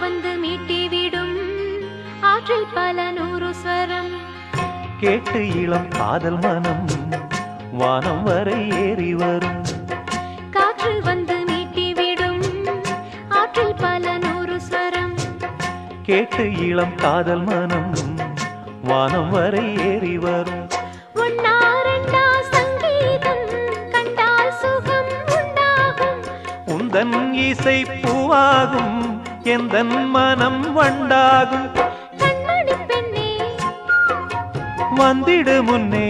வந்து மீட்டிவிடும் ஆற்றில் பல நூறு ஸ்வரம். கேட்டு இளம் காதல் மனம் வானம் வரை ஏறி வரும். காற்று வந்து மீட்டிவிடும் ஆற்றில் பல நூறு ஸ்வரம். கேட்டு இளம் காதல் மனம் வானம் வரை ஏறி வரும். ஒன்னா ரெண்டா சங்கீதம் கண்டால் சுகம் உண்டாகும். உந்தன் இசை பூவாகும் எந்தன் மனம் வண்டாகும். கண்மணி பெண்ணே வந்திடு முன்னே